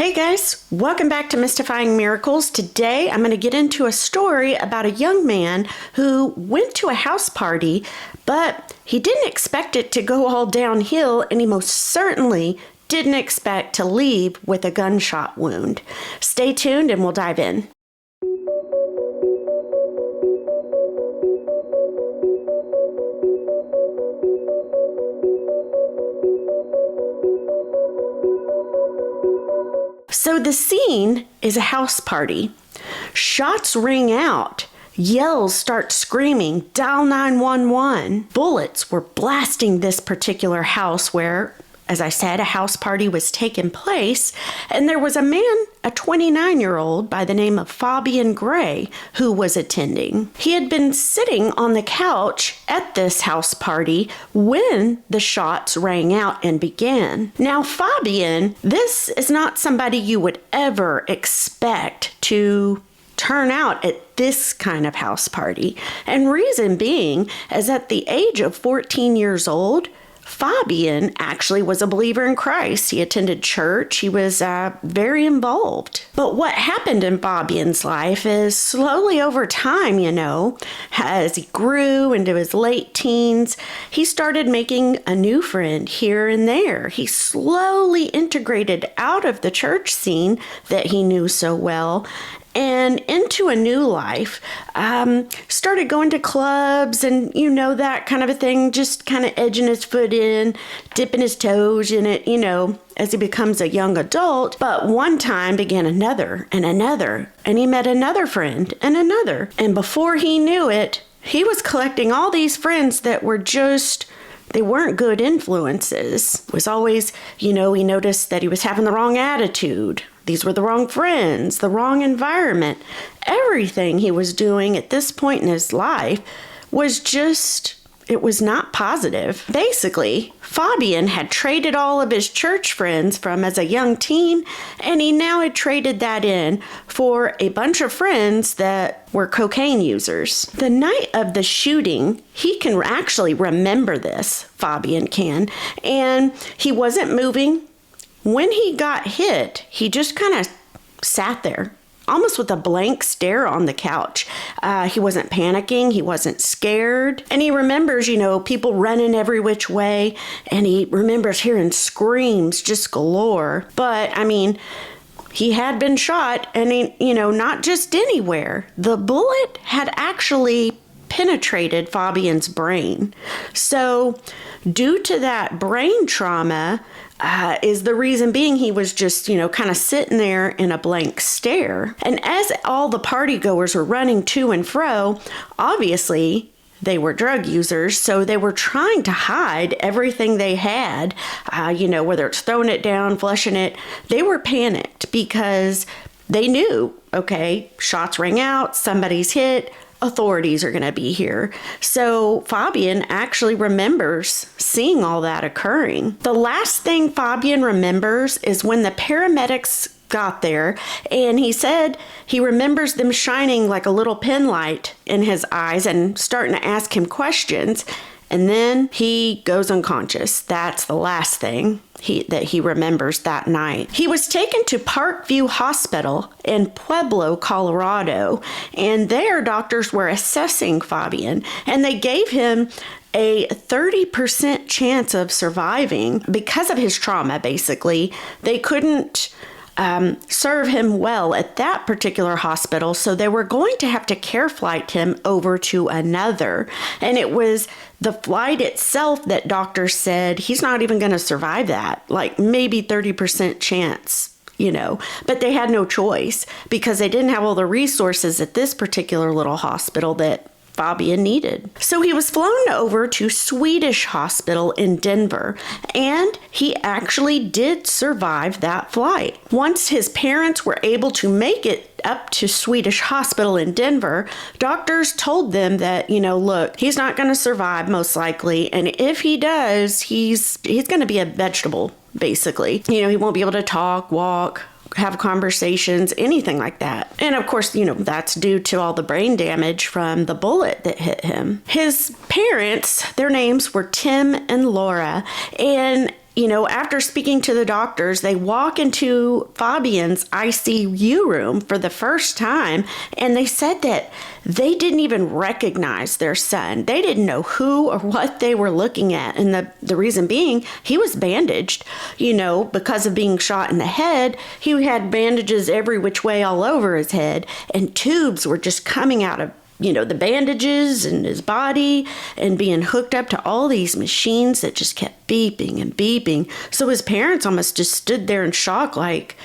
Hey guys, welcome back to Mystifying Miracles. Today I'm going to get into a story about a young man who went to a house party, but he didn't expect it to go all downhill, and he most certainly didn't expect to leave with a gunshot wound. Stay tuned and we'll dive in. So the scene is a house party. Shots ring out. Yells start screaming, "Dial 911." Bullets were blasting this particular house where, as I said, a house party was taking place. And there was a man, a 29-year-old by the name of Fabian Gray, who was attending. He had been sitting on the couch at this house party when the shots rang out and began. Now, Fabian, this is not somebody you would ever expect to turn out at this kind of house party. And reason being is at the age of 14 years old, Fabian actually was a believer in Christ. He attended church. He was very involved. But what happened in Fabian's life is slowly over time, as he grew into his late teens, he started making a new friend here and there. He slowly integrated out of the church scene that he knew so well and into a new life. Started going to clubs and, that kind of a thing, just kind of edging his foot in, dipping his toes in it, as he becomes a young adult. But one time began another and another, and he met another friend and another. And before he knew it, he was collecting all these friends that were they weren't good influences. It was always, he noticed that he was having the wrong attitude. These were the wrong friends, the wrong environment. Everything he was doing at this point in his life it was not positive. Basically, Fabian had traded all of his church friends from as a young teen, and he now had traded that in for a bunch of friends that were cocaine users. The night of the shooting, he can actually remember this, Fabian can, and he wasn't moving. When he got hit, he just kind of sat there, almost with a blank stare on the couch. He wasn't panicking. He wasn't scared. And he remembers, people running every which way. And he remembers hearing screams just galore. But, he had been shot and, not just anywhere. The bullet had actually penetrated Fabian's brain. So due to that brain trauma, is the reason being he was just, kind of sitting there in a blank stare. And as all the party goers were running to and fro, obviously they were drug users, so they were trying to hide everything they had, whether it's throwing it down, flushing it. They were panicked because they knew, okay, shots rang out, somebody's hit, authorities are going to be here. So Fabian actually remembers seeing all that occurring. The last thing Fabian remembers is when the paramedics got there, and he said he remembers them shining like a little pin light in his eyes and starting to ask him questions. And then he goes unconscious. That's the last thing that he remembers that night. He was taken to Parkview Hospital in Pueblo, Colorado, and there doctors were assessing Fabian, and they gave him a 30% chance of surviving because of his trauma, basically. They couldn't serve him well at that particular hospital, so they were going to have to care flight him over to another. And it was the flight itself that doctors said he's not even going to survive that, like maybe 30% chance, But they had no choice because they didn't have all the resources at this particular little hospital that Fabian needed. So he was flown over to Swedish Hospital in Denver, and he actually did survive that flight. Once his parents were able to make it up to Swedish Hospital in Denver, doctors told them that, look, he's not going to survive most likely, and if he does, he's going to be a vegetable, basically. He won't be able to talk, walk, have conversations, anything like that. And of course, that's due to all the brain damage from the bullet that hit him. His parents, their names were Tim and Laura, and after speaking to the doctors, they walk into Fabian's ICU room for the first time, and they said that they didn't even recognize their son. They didn't know who or what they were looking at. And the reason being, he was bandaged, because of being shot in the head. He had bandages every which way all over his head, and tubes were just coming out of the bandages in his body and being hooked up to all these machines that just kept beeping and beeping. So his parents almost just stood there in shock, like,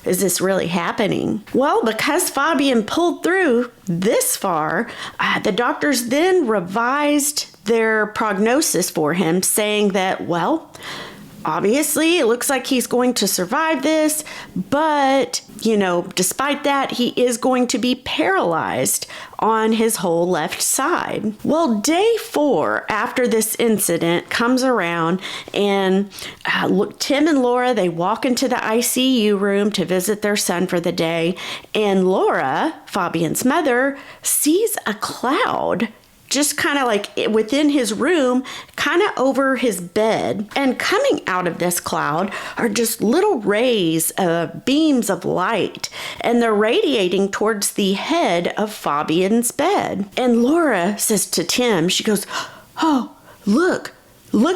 is this really happening? Well, because Fabian pulled through this far, the doctors then revised their prognosis for him, saying that, well, obviously, it looks like he's going to survive this, but, despite that, he is going to be paralyzed on his whole left side. Well, day 4 after this incident comes around, and Tim and Laura, they walk into the ICU room to visit their son for the day, and Laura, Fabian's mother, sees a cloud just kind of like within his room, kind of over his bed. And coming out of this cloud are just little rays, beams of light, and they're radiating towards the head of Fabian's bed. And Laura says to Tim, she goes, "Oh, look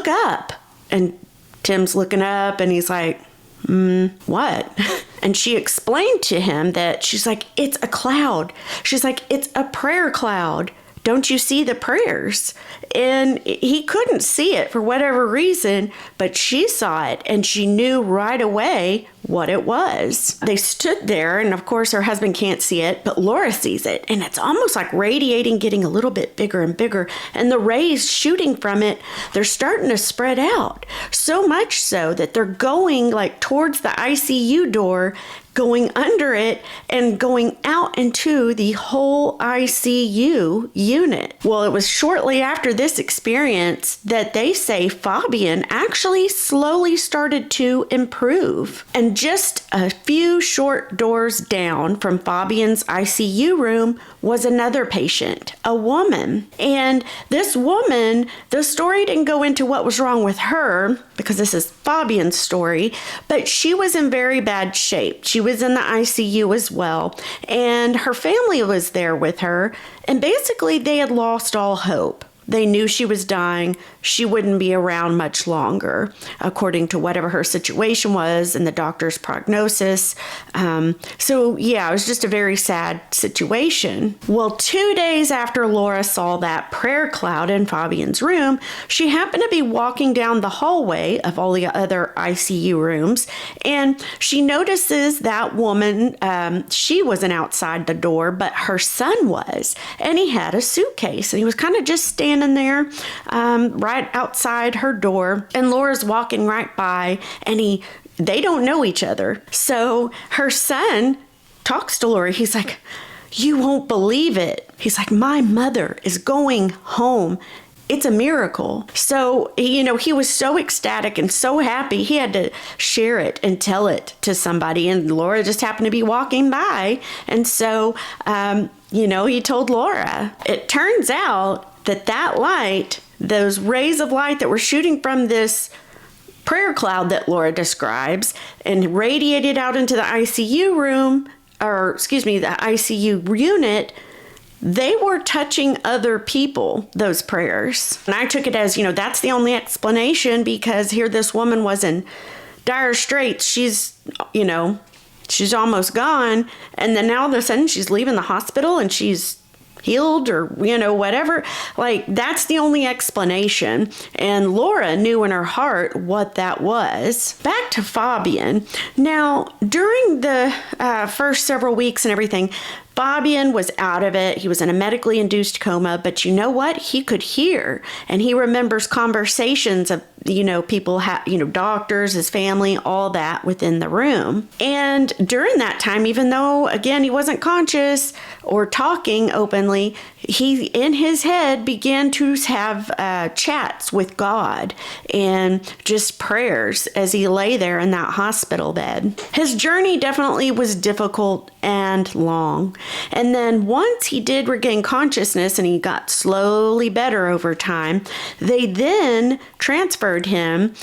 up." And Tim's looking up and he's like, what? And she explained to him that she's like, it's a cloud. She's like, it's a prayer cloud. Don't you see the prayers? And he couldn't see it for whatever reason, but she saw it and she knew right away what it was. They stood there, and of course her husband can't see it, but Laura sees it, and it's almost like radiating, getting a little bit bigger and bigger, and the rays shooting from it, they're starting to spread out. So much so that they're going like towards the ICU door, going under it and going out into the whole ICU unit. Well, it was shortly after this experience that they say Fabian actually slowly started to improve. And just a few short doors down from Fabian's ICU room was another patient, a woman. And this woman, the story didn't go into what was wrong with her, because this is Fabian's story, but she was in very bad shape. She was in the ICU as well, and her family was there with her, and basically they had lost all hope. They knew she was dying. She wouldn't be around much longer, according to whatever her situation was and the doctor's prognosis. So yeah, it was just a very sad situation. Well, 2 days after Laura saw that prayer cloud in Fabian's room, she happened to be walking down the hallway of all the other ICU rooms, and she notices that woman, she wasn't outside the door, but her son was, and he had a suitcase, and he was kind of just standing there right outside her door, and Laura's walking right by, and they don't know each other. So her son talks to Laura. He's like, "You won't believe it." He's like, "My mother is going home. It's a miracle." So, he was so ecstatic and so happy, he had to share it and tell it to somebody. And Laura just happened to be walking by. And so, he told Laura. It turns out that light, those rays of light that were shooting from this prayer cloud that Laura describes and radiated out into the ICU room, the ICU unit, they were touching other people, those prayers. And I took it as, that's the only explanation, because here this woman was in dire straits. She's almost gone. And then now all of a sudden she's leaving the hospital and she's healed or, whatever. Like, that's the only explanation. And Laura knew in her heart what that was. Back to Fabian. Now, during the first several weeks and everything, Fabian was out of it. He was in a medically induced coma, but you know what? He could hear, and he remembers conversations of, people, doctors, his family, all that within the room. And during that time, even though, again, he wasn't conscious or talking openly, he, in his head, began to have chats with God and just prayers as he lay there in that hospital bed. His journey definitely was difficult and long. And then once he did regain consciousness and he got slowly better over time, they then transferred him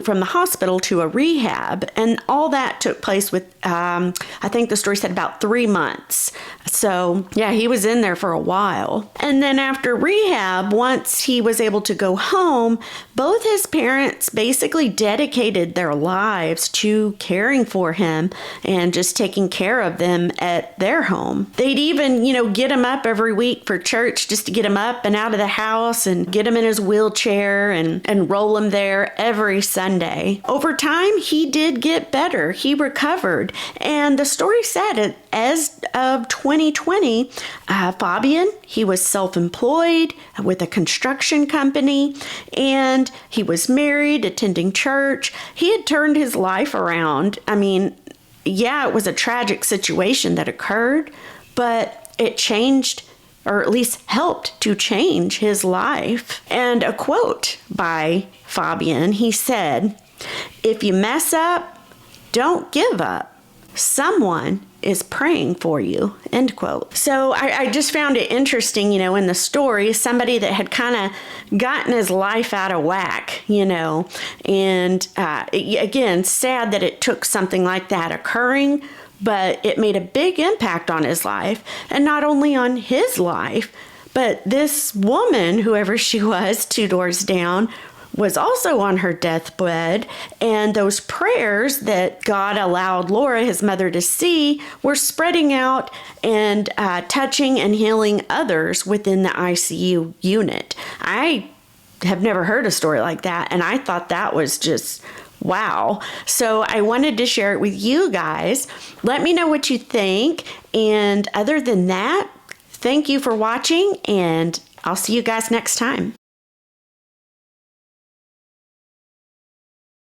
from the hospital to a rehab. And all that took place with, I think the story said about 3 months. So yeah, he was in there for a while. And then after rehab, once he was able to go home, both his parents basically dedicated their lives to caring for him and just taking care of them at their home. They'd even, get him up every week for church just to get him up and out of the house and get him in his wheelchair and roll him there every Sunday. Over time, he did get better. He recovered. And the story said as of 2020, Fabian, he was self-employed with a construction company, and he was married, attending church. He had turned his life around. I mean, yeah, it was a tragic situation that occurred, but it changed, or at least helped to change his life. And a quote by Fabian, he said, "If you mess up, don't give up. Someone is praying for you," end quote. So I just found it interesting, in the story, somebody that had kind of gotten his life out of whack, and again, sad that it took something like that occurring, but it made a big impact on his life, and not only on his life, but this woman, whoever she was, 2 doors down, was also on her deathbed, and those prayers that God allowed Laura, his mother, to see were spreading out and touching and healing others within the ICU unit. I have never heard a story like that, and I thought that was just wow. So I wanted to share it with you guys. Let me know what you think, and other than that, thank you for watching, and I'll see you guys next time.